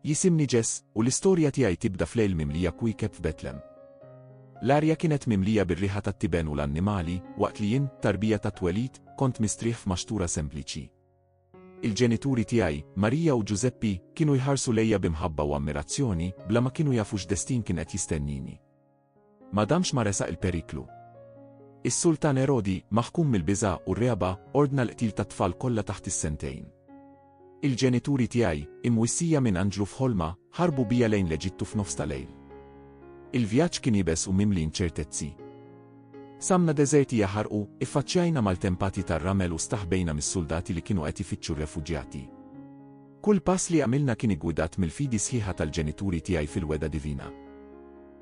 يسمني جيس والإستوريا تياي تبدأ في ليل مملية كويكب في بيتلم. الاريا كانت مملية بالريحة التبان والأنيمالي وقت لين تربية توليد كنت مستريح في مشتورة سمبليتشي. الجينيتوري تياي ماريا وجوزيبي كانوا يحرسوا ليا بمحبة وأميراتسيوني بلا ما كانوا يافوش دستين كانت يستنيني. ما دامش مارسا البريكلو. السلطان هيرودي محكوم من البزا والريابة أردنا لقتيل أطفال كلها تحت السنتين. الجينيتوري تياي موسية من أنجلو في هولما هربوا بيا لين لجيتو في نفس الليل. الفياتش كنيبس ومملين تشيرتتسي. سامنا ديزيرتي يحرقوا إفتشاينا مالتمباتي تالرامل واستحبينا من السولدات اللي كانوا اتفتشوا الرفوجياتي. كل باس لي عملنا كني قودات من الفيدي صحيحة الجينيتوري تياي في الودا ديفينا.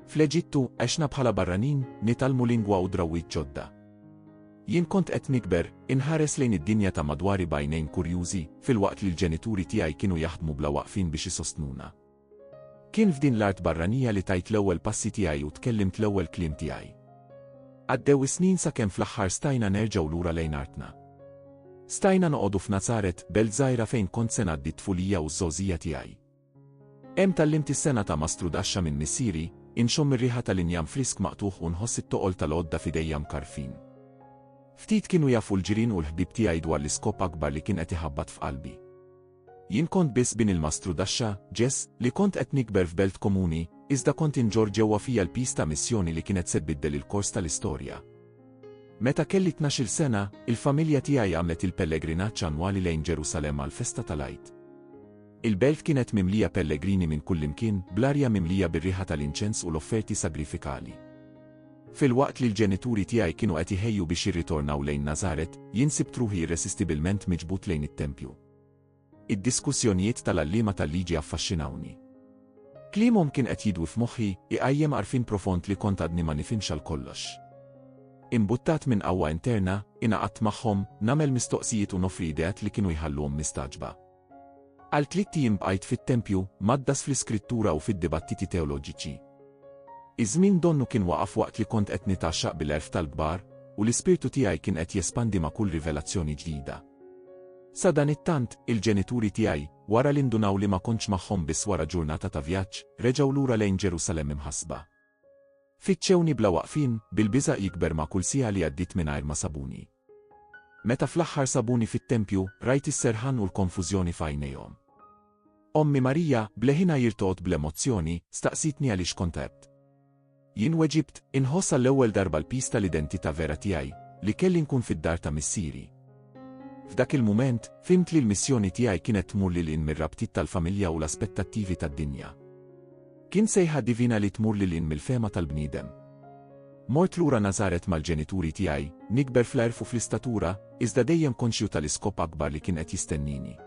فلجيتو عشنا بحلا برانين نتعلموا لينغوا ودرويت جودة. ين كنت نكبر انهارس لين الدنيا تمدواري باينين كوريوزي في الوقت اللي الجينيتوري تياي كانوا يخدموا بلا واقفين بش يسوستنونا. كين فدين لارت برانية لتايت الأول باسي تياي وتكلمت الأول كليم تياي. عداو سنين سكن في الأحر ستاينا نرجع ولورا لينارتنا. ستاينا نقعدوا في نصارت بلد زايرة فين كنت سنة دي طفولية والزوزية تياي. تعلمت السنة مسترود أشا من مسيري إنشم الريحة لنيام فريسك مقطوخ ونهص التقل تلقود في ديام كارفين. فتيت كانوا يافوا الجرين والحبيب تياي دوار السكوب أكبر اللي كان أتهبط في قلبي. ين كنت بس بين المسترود أشا جيس اللي كنت نكبر في بلد كوموني إذا كنت جورجيا وفيها البيستا ميسيوني اللي كانت تبدل الكورس الإستوريا. متى كل 12 سنة الفاميليا تياي عملت البلغرينات أنوالي لين جيروساليم على الفيستا تلايت. البلد كانت مملية بلغريني من كل مكان بلاريا مملية بالريحة الانشنس والوفيرتي ساغريفيكالي. في الوقت اللي الجينيتوري تياي كانوا أتيهيو بشي ريتورناو لين نازارت ينسب تروهي ريسيستيبلمنت مجبوط لين التمبيو. الديسكوسيونيات تلاليمة الليجي أفشناوني. كلي ممكن أتيدو في مخي أيام عارفين بروفونت اللي كنت أدني ما نفهمش الكلش. انبوتات من أوا انترنا إنقت معهم نعمل مستقسية ونفري إيدات اللي كانوا يهلوهم مستعجبة. التليتيم بقيت في التمبيو مادس في السكريتورة وفي الدباتيتي تيولوجيتي. إزمين دونو كان وقف وقت اللي كنت نتعشق بالعرفة الكبار والسبيرتو تياي كان يسباندي مع كل ريفيلاتسيوني جديدة. صدان التانت الجينيتوري تياي ورا لندناو اللي ما كنتش معهم بس ورا جورناتا تافياتش رجعوا لورا لين جيروساليم محسبة. فتشوني بلا واقفين بالبزا يكبر مع كل سيعة اللي أديت من عير ما صابوني. متى فلحر صابوني في التمبيو رايت السرحان والكونفوزيوني في عينيهم. أمي ماريا بلا هنا يرتوت بلا موتسيوني استقسيتني عليش كنتبت. ين وجبت إن هوصل الأول درب البيستا لدنتيتا فيرا تياي لكل نكون في الدار تمسيري. في ذاك المومنت فهمت لي المسيوني تياي كانت تمر لي من رابطيتا الفاميليا والاسبكتاتيفي تا الدنيا. كنت سيها ديفينا اللي تمر لي من الفامة البنيدم. مورت لورا نزارت مال جينيتوري تياي نكبر في العرف وفي الاستاتورة إذا دايم كنشيو تلسكوب أكبر اللي كانت يستنيني.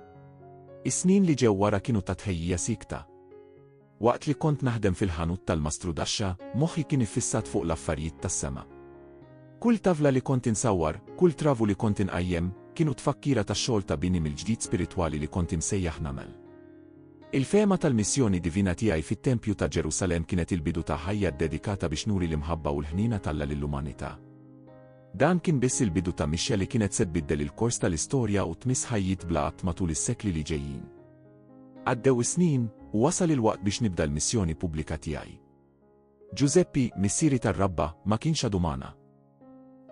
السنين اللي جو ورا كانوا تتهيئة سيكتا. وقت اللي كنت نهدم في الحانوت المسترودشة مخي كان فسات فوق لفريت تالسما. كل طفلة اللي كنت نصور كل ترافو اللي كنت نقيم كانوا تفكيرة الشغل تبيني من الجديد سبيريتوالي اللي كنت مسيح نعمل. الفامة الميسيوني ديفينا تياي في التمبيو تا جيروساليم كانت البدو تاعها ديديكاتا بشنوري المحبة والحنينة تالا للومانيتا. دان كان بس البدو تا ميشيا اللي كانت تبدل الكورس تالستوريا وتمس حييت بلا طول السكل اللي جايين. عدوا سنين ووصل الوقت باش نبدا الميسيوني بوبليكا تياي. جوزيبي مسيرة الربة ما كانش دومانا.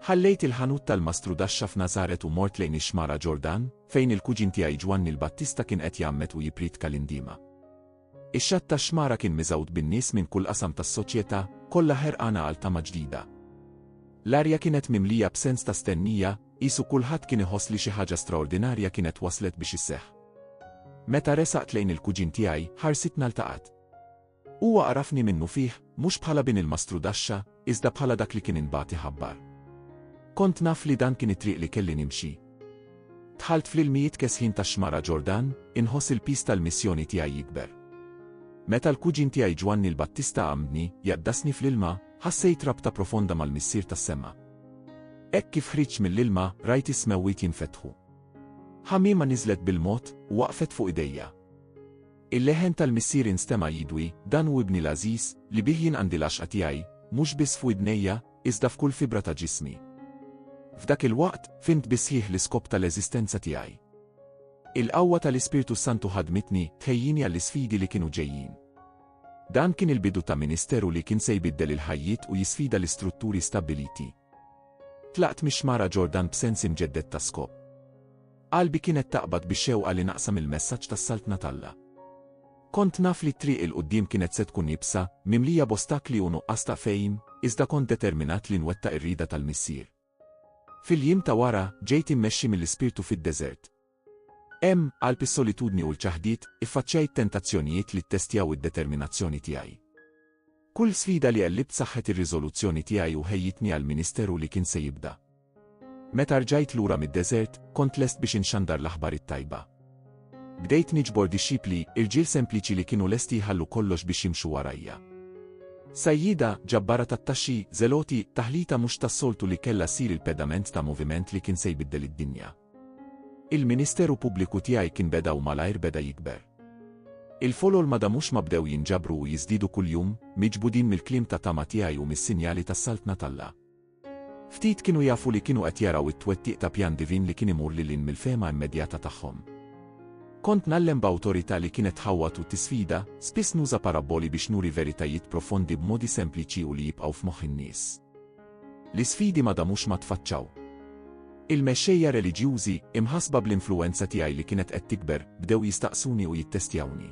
حليت الحانوت المسترودشة في نازارت ومورت لين شمارة جوردان فين الكوجين تياي جواني الباتيستا كان اتيامت ويبريت كالنديما. الشتة شمارة كان مزود بالناس من كل قسم السوشيتا كلها هرقانة على جديدة. لاريا كانت مملية بسنس تستنية إيسو كل هات كان هوصلي شي حاجة استراورديناريا كانت وصلت بش السح. متى رسقت لين الكوجين تياي حارستنا التقت. هو عرفني منه فيه مش بحالا بين المسترودشة إذا بحالا داك اللي كان انبعتي حبار. كنت نافلي دان كان طريق لكل نمشي. دخلت في الميت كسهين تشمارة جوردان انهوس البيستا الميسيوني تياي يكبر. متى الكوجين تياي جواني الباتيستا عمدني يقدسني في الما حسيت ربطة بروفوندا مال مسير تسمى. كيف خريتش من الما رايت سماويت ينفتحوا. حميمة نزلت بالموت ووقفت فوق ايديا. اللي هنتا المسير انستمع يدوي دان وابني العزيز اللي بيهين عند العشقة تياي مش بس في ودنيا إذا في كل فبرة جسمي. في ذاك الوقت فهمت بصحيح السكوب تالريزيستنسا تياي. Il-qawwa tal-Ispirtu Santu ħadmitni tħejjini għall-isfidi li kienu ġejjin. Dan kien il-bidu ta' ministeru li kien se jbiddel il-ħajjiet u jisfida l-istrutturi stabiliti. Tlaqt mixmara Ġordan b'sens imġeddet ta' skop. Qalbi kienet taqbad bix-xewqa li naqsam il-messaġġ tas-saltna tAlla. Kont naf li t-triq il-qudiem kienet se tkun nibsa, mimlija b'ostakli u nuqqas ta' fejm, iżda kont determinat li nwettaq ir-rida tal-missier. Fil-jiem ta' wara ġejt immexxi mill-Ispirtu fid-deżert. Hemm qalb is-solitudni u l-ċaħdiet iffaċċjajt tentazzjonijiet li ttestjaw id-determinazzjoni tiegħi. Kull sfida li qellibt saħħet ir-riżoluzzjoni tiegħi u ħejjitni għall-ministeru li kien se jibda. Meta rġajt lura mid-deżert, kont lest biex inxandar l-aħbar it-tajba. Bdejt niġbor dixxipli, irġiel sempliċi li kienu lesti jħallu kollox biex jimxu warajja. Sajjida, ġabbara tat-taxxi, żeloti, taħlita mhux tas-soltu li kellha ssir il-pedament ta' moviment li kien se jbiddel id-dinja. Il-Ministeru Pubbliku tiegħi kien beda u malajr beda jikber. Il-folol madamux ma bdew jinġabru u jiżdiedu kuljum, miġbudin mill-kliem ta' tama tiegħi u mis-sinjali tas-saltna tAlla. Ftit kienu jafu li kienu qed jaraw it-twettiq ta' pjan divin li kien imur lil mill-fehma immedjata tagħhom. Kont nallem b'awtorità li kienet ħawwat u tisfida, spiss nuża paraboli biex nuri veritajiet profondi b'modi sempliċi u li jibqgħu f'moħħ in-nies. L-isfidi madamux ma tfaċċaw. Il-mexxejja reliġjużi, imħasba bl-influwenza tiegħi li kienet qed tikber, bdew jistaqsuni u jittestjawni.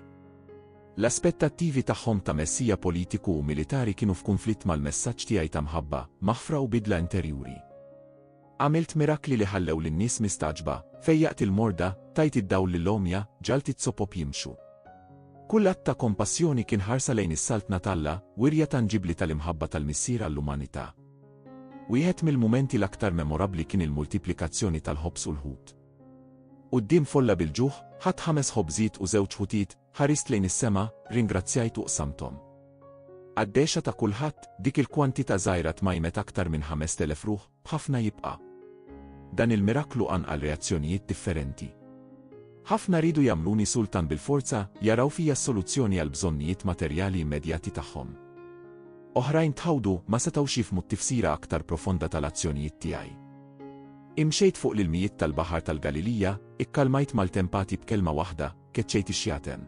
L-aspettattivi tagħhom ta' messija politiku u militari kienu f'kunflitt mal-messaġġ tiegħi ta' mħabba, maħfra u bidla interjuri. Għamilt mirakli li ħallew lin-nies mistaġba, fejjaqt il-morda, tajt id-dawl lill-omja, ġalt it-sopop jimxu. Kull att ta' kompassjoni kien ħarsa lejn is-saltna tAlla, wirja tanġibli tal-imħabba tal-missier għall-umanità. Wieħed mill-mumenti l-aktar memorabbli kien il-multiplikazzjoni tal-ħobs u l-ħut. Quddiem folla bil-ġuħ, ħadd 5 ħobżiet u 2 ħutiet, ħarist lejn is-sema, ringrazzjajt u qsamthom. Għaddexa ta' kulħadd, dik il-kwantità żgħira tmajmet aktar minn 5,000 ruħ, b'ħafna jibqa'. Dan il-miraklu għal reazzjonijiet differenti. Ħafna ridu jagħmluni sultan bil-forza, jaraw fija s-soluzzjoni għal bżonnijiet materjali immedjati tagħhom. Oħrajn tħawdu ma setgħux jifhmu t-tifsira aktar profonda tal-azzjonijiet tiegħi. Imxejt fuq l-ilmijiet tal-Baħar tal-Galilija, ikkalmajt mal-tempati b'kelma waħda, keċċejt ix-xjaten.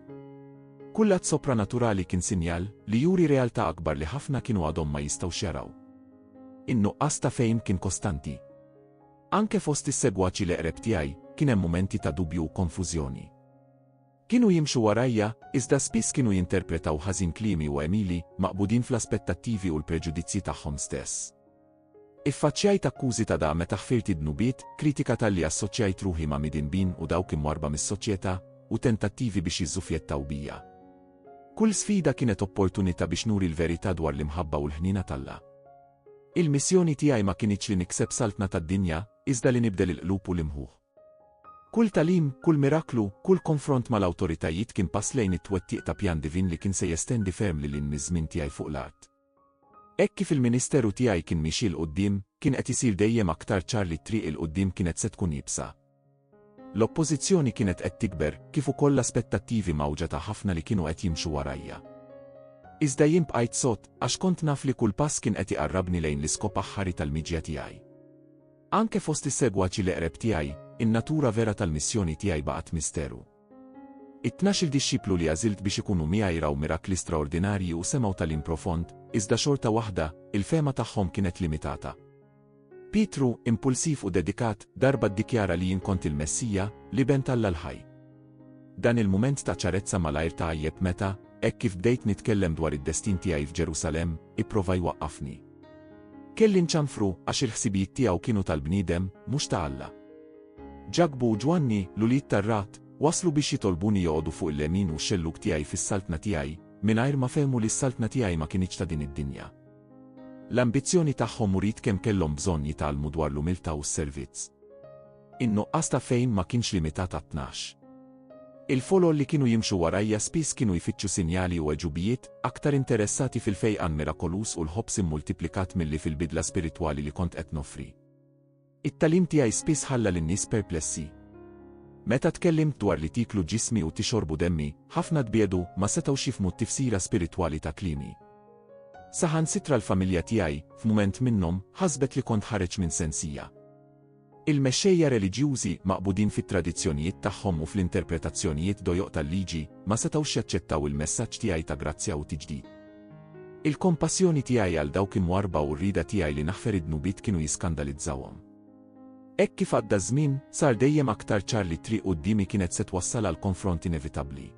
Kull att sopranaturali kien sinjal li juri realtà akbar li ħafna kienu għadhom ma jistgħux jaraw. In-nuqqas ta' fejm kien kostanti. Anke fost is-segwaċi l-eqreb tiegħi kien hemm mumenti ta' dubju u konfużjoni. Kienu jimxu warajja, iżda spiss kienu jinterpretaw ħażin kliemi u emili, maqbudin fl-aspettattivi u l-preġudizzi tagħhom stess. Iffaċċjajt akkużi ta' da meta ħfirt id-nubiet, kritika tal-li assoċjajt ruħi ma' midinbin u dawk imwarba mis-soċjetà, u tentattivi biex jiżżufjettaw bija. Kull sfida kienet opportunità biex nuri l-verità dwar l-imħabba u l-ħnina tAlla. Il-missjoni tiegħi ma kienx li nikseb saltna tad-dinja, iżda li nibdel il-qlub u l-imħuħ. Kull talim, kull miraklu, kull konfront mal-awtoritajiet kien pass lejn it-twettiq ta' pjan divin li kien se jestendi ferm lil miż-żmien tiegħi fuq l-art. Hekk kif il-ministeru tiegħi kien mixi l qudiem, kien qed isir dejjem aktar ċar li t-triq il qudiem kienet se tkun jibsa. L-oppożizzjoni kienet qed tikber, kif ukoll l-aspettattivi mawġa ta' ħafna li kienu qed jimxu warajja. Iżda jien bqajt sod, għax kont naf li kull pass kien qed iqarrabni lejn l-iskop aħħari tal-miġja tiegħi. Anke fost is-segwaċi l-eqreb tiegħi, in-natura vera tal-missjoni tiegħi baqgħet misteru. It-12 dixxiplu li għażilt biex ikunu miegħi raw mirakli straordinarji u semgħu tal-im profond, iżda xorta waħda, il-fehma tagħhom kienet limitata. Pietru, impulsiv u dedikat, darba ddikjara li jien kont il-Messija, li ben tAlla l-ħaj. Dan il-mument ta' ċarezza malajr tajjeb meta, hekk kif bdejt nitkellem dwar id-destin tiegħi f'Ġerusalemm, ipprova jwaqqafni. Kelli nċanfru għax il-ħsibijiet tiegħu kienu tal-bniedem, mhux ta' Alla. Ġagbu u Ġwanni, l-ulied tar-rat, waslu biex jitolbuni joqogħdu fuq il-lemin u x-xelluk tiegħi fis-saltna tiegħi, mingħajr ma fehmu li s-saltna tiegħi ma kienx ta' din id-dinja. L-ambizzjoni tagħhom urid kemm kellhom bżonn jitgħallmu dwar l-umiltà u s-servizz. In-nuqqas ta' fejn ma kienx limitat għat 12. Il-folol li kienu jimxu warajja spiss kienu jfittxu sinjali u eġubijiet, aktar interessati fil-fejqan mirakolus u l-ħobs immultiplikat milli fil-bidla spiritwali li kont qed nofri. It-talim tiegħi spiss ħalla lin-nies perplessi. Meta tkellimt dwar li tiklu ġismi u tixorbu demmi, ħafna dbiedu ma setgħux jifhmu t-tifsira spiritwali ta' klimi. Saħansitra l-familja tiegħi, f'mument minnhom, ħasbet li kont ħareġ minn sensija. Il-mexxejja reliġjużi maqbudin fit-tradizzjonijiet tagħhom u fl-interpretazzjonijiet dojoq tal-liġi ma setgħux jaċċettaw il-messaġġ tiegħi ta' grazzja u tiġdid. Il-kompassjoni tiegħi għal dawk imwarba u r-rieda tiegħi li naħfer id-dnubiet kienu jiskandalizzawhom. Hekk kif għadda żmien, sar dejjem aktar ċar li triq qudiemi kienet se twassal għal konfront inevitabbli.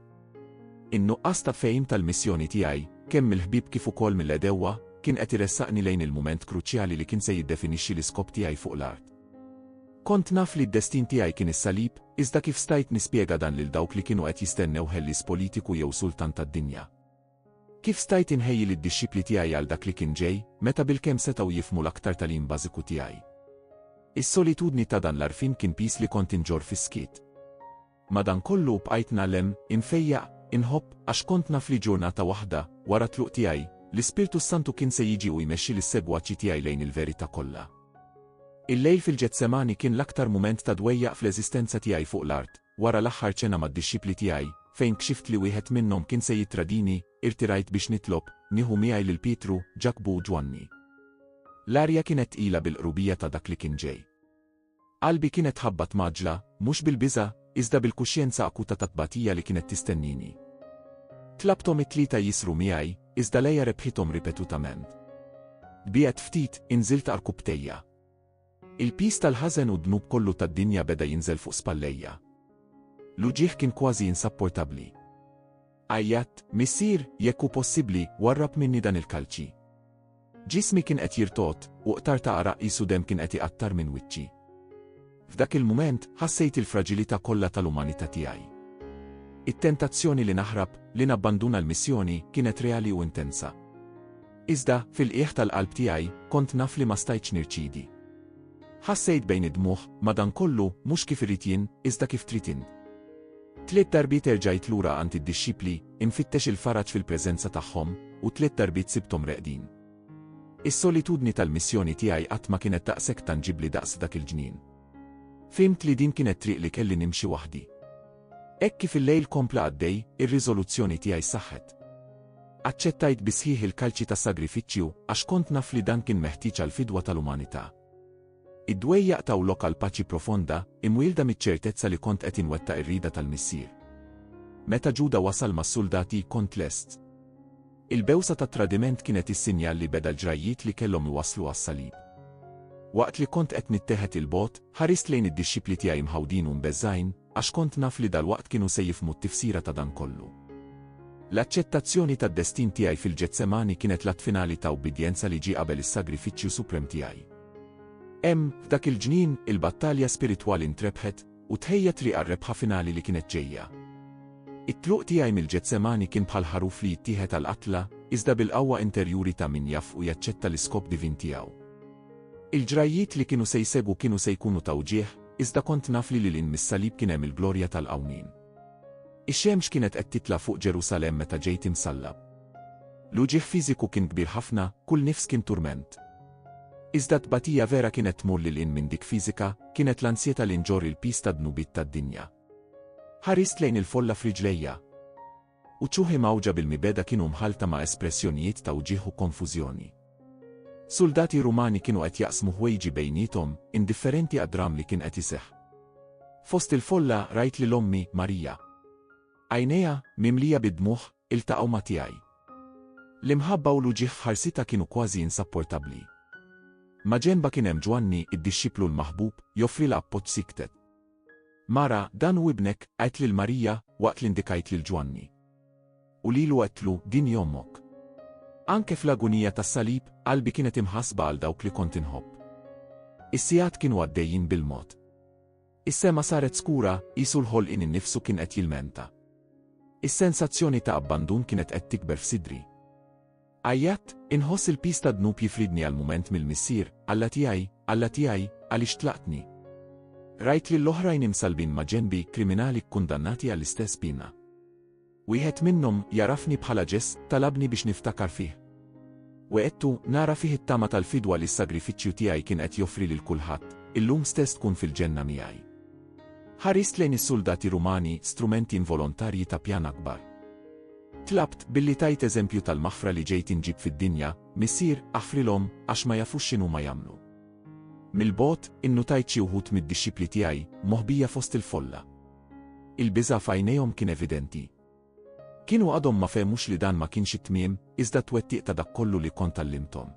In-nuqqas ta' fejm tal-missjoni tiegħi, kemm mill-ħbieb kif ukoll mill-edewwa, kien qed iressaqni lejn il-mument kruċjali li kien se jiddefinixxi l-iskop tiegħi fuq l-art. Kont naf li d-destin tiegħi kien is-salib, iżda kif stajt nispjega dan lil dawk li kienu qed jistennew ħellis politiku jew sultan tad-dinja. Kif stajt inħejji lid-dixxipli tiegħi għal dak li kien ġej, meta bilkemm setgħu jifhmu l-aktar tal-im bażiku tiegħi. Is-solitudni ta' dan l-arfin kien pis li kont inġor fis-skiet. Madankollu bqajt nagħlem, infejjaq, inħobb, għax kont naf li ġurnata waħda, wara tluq tiegħi, l-Ispirtu Santu kien se jiġi u jmexxi lis-segwaċi tiegħi lejn il-verità kollha. Il-lejl fil-Ġetsemani kien l-aktar mument ta' dwejjaq fl-eżistenza tiegħi fuq l-art, wara l-aħħar ċena mad-dixxipli tiegħi, fejn kxift li wieħed minnhom kien se jittradini, irtirajt biex nitlob, nieħu miegħi lil Pietru, Ġakbu u Ġwanni. L-arja kienet tqila bil-qrubija ta' dak li kien ġej. Qalbi kienet ħabbat maġla, mhux bil-biża', iżda bil-kuxjenza akuta ta' tbatija li kienet tistennini. Tlabthom it-tlieta jisru miegħi, iżda lejja rebħithom ripetutament. Biegħet ftit, inżilt arkubtejja. Il-pis tal-ħażen u d-dnub kollu tad-dinja beda jinżel fuq spallejja. L-uġieħ kien kważi insapportabbli. Għajjat, missier, jekk hu possibbli, warrab minni dan il-kalċi. Ġismi kien qed jirtot, u qtar ta' araq qisu dem kien qed iqattar minn wiċċi. F'dak il-mument ħassejt il-fraġilità kollha tal-umanità tiegħi. It-tentazzjoni li naħrab, li nabbanduna l-missjoni, kienet reali u intensa. Iżda, fil-qiegħ tal-qalb tiegħi, kont naf li ma stajtx nirċidi. Ħassejt bejn id-dmuħ, madankollu, mhux kif irid jien, iżda kif trid int. 3 darbiet erġajt lura għand id-dixxipli, infittex il-faraġ fil-preżenza tagħhom, u 3 darbiet sibthom reqdin. Is-solitudni tal-missjoni tiegħi qatt ma kienet daqshekk tanġibbli daqs dak il-ġnien. Fimt li din kienet triq li kelli nimxi waħdi. Hekk kif il-lejl kompla għaddej, ir-riżoluzzjoni tiegħi saħħet. Aċċettajt bisħieħ il-kalċi tas-sagrifiċċju għax kont naf li dan kien meħtieġ għall-fidwa tal-umanità. Id-dwejjaq taw lokal paċi profonda, imwielda miċ-ċertezza li kont qed inwettaq ir-rieda tal-missier. Meta Ġuda wasal mas-soldati kont lest. Il-bewsa tat-tradiment kienet is-sinjal li beda l-ġrajiet li kellhom iwasslu għas-salib. Waqt li kont qed nitteħed il-bot, ħarist lejn id-dixxipli tiegħi mħawdin u mbeżżajn, għax kont naf li dalwaqt kienu se jifhmu t-tifsira ta' dan kollu. L-aċċettazzjoni tad-destin tiegħi fil-Ġetsemani kienet l-att finali ta' ubbidjenza li ġie qabel is-sagrifiċċju suprem tiegħi. F'dak il-ġnien, il-battalja spiritwali ntrebħet u tħejjet triq għar-rebħa finali li kienet ġejja. It-tluq tiegħi mill-Ġetsemani kien bħal ħaruf li jittieħed għall-qatla, iżda bil-qawwa interjuri ta' min jaf u jaċċetta l-iskop divin tiegħu. Il-ġrajiet li kienu se jsegwu kienu se jkunu tawġieħ, iżda kont naf li lil mis-salib kien hemm il-glorja tal-qawmien. Ix-xemx kienet qed titla' fuq Ġerusalemm meta ġejt imsallab. L-uġieħ fiżiku kien kbir ħafna, kull nifs kien turment. Iżda tbatija vera kienet tmur lil in minn dik fiżika, kienet l-ansjeta li nġorri l-pis ta' dnubiet tad-dinja. Ħarist lejn il-folla f'riġlejja. U ċuħi mawġa bil-mibeda kienu mħalta ma' espressjonijiet ta' uġieħ u konfużjoni. Soldati Rumani kienu qed jaqsmu ħwejġi bejniethom, indifferenti għad-dram li kien qed iseħħ. Fost il-folla rajt lil ommi Marija. Għajnejha, mimlija bid-dmuħ, iltaqgħu ma' tiegħi. L-imħabba u l-uġieħ f'ħarsita kienu kważi insapportabbli. Ma' ġenba kien hemm Ġwanni, id-dixxiplu l-maħbub, joffri l-appoġġ siktet. Mara, dan hu ibnek, għidt lil Marija, waqt li indikajt lil Ġwanni. U lilu għetlu, din jommok. Anke fl-agonija tas-salib, qalbi kienet imħasba għal dawk li kont inħobb. Is-sigħat kienu għaddejjin bil-mod. Is-sema saret skura, qisu l-ħolqien innifsu kien qed jilmenta. Is-sensazzjoni ta' abbandun kienet qed tikber f'sidri. Għajjat, inħoss il-pis ta' dnub jifridni għal-mument mill-missier, Alla tiegħi, għaliex tlaqtni. Rajt li l-oħrajn imsalbin ma' ġenbi kriminali kkundannati għall-istess pina. Wieħed minnhom jarafni bħala ġess talabni biex niftakar fih. Weqettu nara fih it-tama tal-fidwa li s-sagrifiċċju tiegħi kien qed joffri lil kulħadd, illum stess tkun fil-ġenna miegħi. Ħarist lejn is-soldati Rumani strumenti involontarji ta' pjan akbar. Tlabt billi tajt eżempju tal-maħfra li ġejt inġib fid-dinja, missier aħfrilhom għax ma jafux x'inhu ma jagħmlu. Mil-bot, innutajt xi wħud mid-dixxipli tiegħi moħbija fost il-folla. Il-biża' f'għajnejhom kien evidenti. Kienu għadhom ma fehmux li dan ma kienx it-tmiem, iżda twettiq ta' dak kollu li kont tallimthom.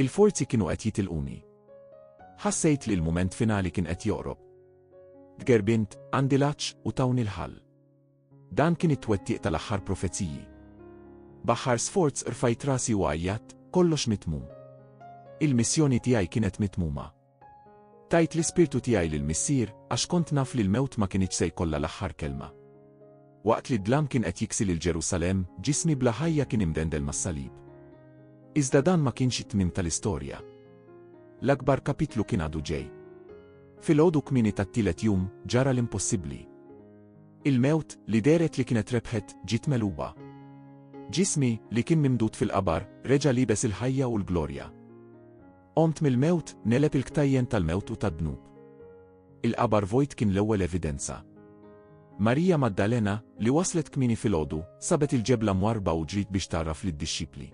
Il-forzi kienu qed jitilquni. Ħassejt li l-mument finali kien qed joqrob. Tgerbint, għandi laċċ u tawni l-ħall. Dan kien it-twettiq tal-aħħar profeziji. B'aħħar sforz rfajt rasi u għajjat, kollox mitmum. Il-missjoni tiegħi kienet mitmuma. Tajt l-ispirtu tiegħi lill-missier għax kont naf li l-mewt ma kienx se jkollha l-aħħar kelma. Waqt li d-dlam kien qed jiksil il-Ġerusalemm, ġismi bla ħajja kien imdendel mas-salib. Iżda dan ma kienx it-tmiem tal-istorja. L-akbar kapitlu kien għadu ġej. Fil-għodu kmieni tat-tielet jum ġara l-impossibbli. Il-mewt li deret li kienet rebħet ġiet meluba. Ġismi li kien mimdud fil-qabar reġa' libes il-ħajja u l-glorja. Qomt mill-mewt neleb il-ktajjen tal-mewt u tad-dnub. Il-qabar vojt kien l-ewwel evidenza. Marija Maddalena li waslet kmieni fil-għodu sabet il-ġebla mwarba u ġrid biex taraf lid-dixxipli.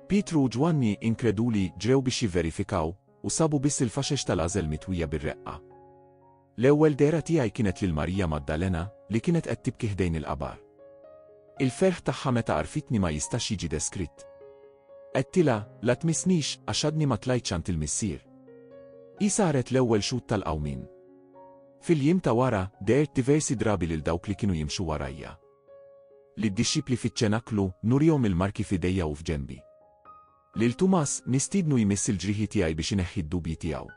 Pietru u Ġwanni inkreduli ġrew biex jivverifikaw u sabu biss il-faxex tal-għażel mitwija bir-reqqa. L-ewwel dera tiegħi kienet lil Marija Maddalena li kienet qed tibki ħdejn il-qabar. Il-ferħ tagħha meta qarfitni ma jistax jiġi deskritt. Qedtilha la tmissnix għax għadni ma tlajtx għand il-missier. Hi saret l-ewwel xut tal-qawmin. Fil-jiem ta' wara dehert diversi drabi lil dawk li kienu jimxu warajja. Lid-dixxipli fiċ-ċenaklu nurihom il-marki f'idejja u f'ġenbi. Lil Tumas nistiednu jmiss il-ġrieħi tiegħi biex ineħħi d-dubji tiegħu.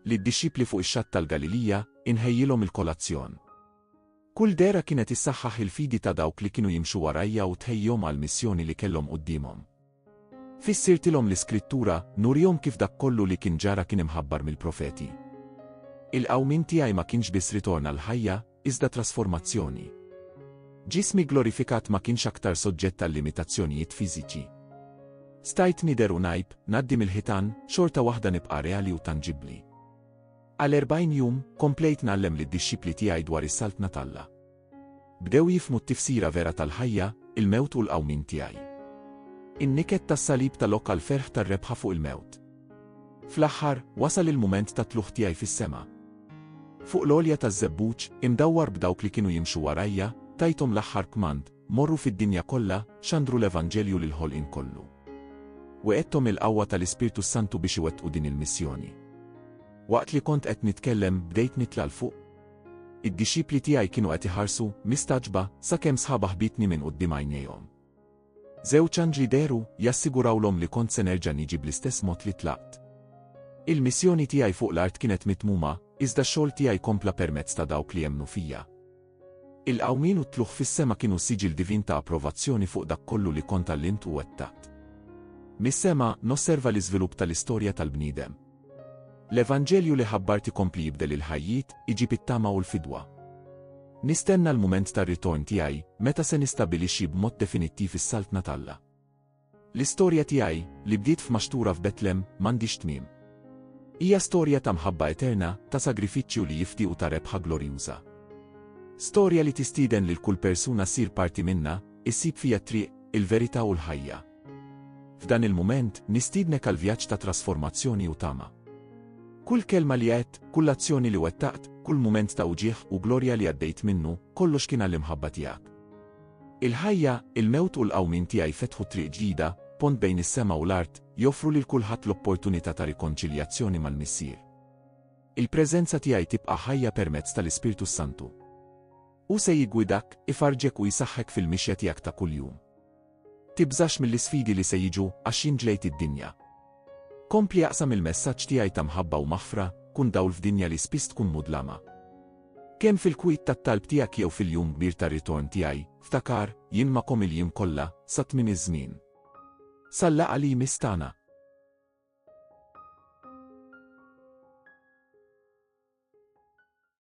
Lid-dixxipli fuq ix-xatt tal-Galilija inħejjilhom il-kolazzjon. Kull dera kienet issaħħaħ il-fidi ta' dawk li kienu jimxu warajja u tħejjhom għall-missjoni li kellhom qudiemhom. Fissirtilhom l-iskrittura nurihom kif dak kollu li kien ġara kien imħabbar mill-profeti. Il-qawmin tiegħi ma kienx biss ritorn għal ħajja, iżda trasformazzjoni. Ġismi glorifikat ma kienx aktar soġġett għal limitazzjonijiet fiżiċi. Stajt nider u ngħid, ngħaddi mill-ħitan, xorta waħda nibqa' reali u tanġibbli. Għal 40 jum komplejt nagħllem lid-dixxipli tiegħi dwar is-salt natalla. Bdew jifhmu t-tifsira vera tal-ħajja, il-mewt u l-qawmin tiegħi. In-niket tas-salib tal-okal ferħ tar-rebħa fuq il-mewt. Fl-aħħar wasal il-mument ta' tluħ tiegħi fis-sema. Fuq l-għolja taż-żebbuġ imdawwar b'dawk li kienu jimxu warajja, tajthom l-aħħar kmand, morru fid-dinja kollha x'andru l-Evanġelju lil ħolqien kollu. Weqedthom il-qawwa tal-Ispirtu Santu biex iwettqu din il-missjoni. Waqt li kont qed nitkellem bdejt nitla' l fuq. Id-dixxipli tiegħi kienu qed iħarsu mistaġba sakemm sħaba ħbitni minn quddiem għajnejhom. Żewġ anġli deru jassigurawlhom li kont se nerġa' niġi bl-istess mod li tlaqt. Il-missjoni tiegħi fuq l-art kienet mitmuma, iżda x-xogħol tiegħi kompla permezz ta' dawk li jemmnu fija. Il-qawmin u t-tluħ fis-sema kienu siġil divin ta' approvazzjoni fuq dak kollu li kont tallimt u wettaqt. Mis-sema nosserva l-iżvilupp tal-istorja tal-bniedem. L-Evanġelju li ħabbart ikompli jibdel il-ħajjiet, iġib it-tama u l-fidwa. Nistenna l-mument tar-ritorn tiegħi meta se nistabbilixxi b'mod definittiv is-salt natalla. L-istorja tiegħi li bdiet f'maxtura f'Betlem m'għandix tmiem. Hija storja ta' mħabba eterna, ta' sagrifiċċju li jifdi u ta' rebħa glorjuża. Storja li tistieden lil kull persuna ssir parti minnha, issib fija triq, il-verità u l-ħajja. F'dan il-mument nistiednek għal vjaġġ ta' trasformazzjoni u tama. Kull kelma li għedt, kull azzjoni li wettaqt, kull mument ta' uġieħ u glorja li għaddejt minnu, kollox kien għall-imħabba tiegħek. Il-ħajja, il-mewt u l-qawmin tiegħi fetħu triq ġdida, pont bejn is-sema u l-art, joffru lil kulħadd l-opportunità ta' rikonċiljazzjoni mal-missier. Il-preżenza tiegħi tibqa' ħajja permezz tal-Ispirtu Santu. U se jigwidak, ifarġek u jisaħħek fil-mixja tiegħek ta' kuljum. Tibżax mill-isfidi li se jiġu għax jinġlejt id-dinja. Kompli jaqsam il-messaġġ tiegħi ta' mħabba u maħfra, kun dawl f'dinja li spiss tkun mudlama. Kemm fil-kwit tat-talb tiegħek jew fil-jum kbir tar-ritorn tiegħi, ftakar jien magħkom il-jiem kollha sa tmiem iż-żmien. Sal-laqgħa li mistana.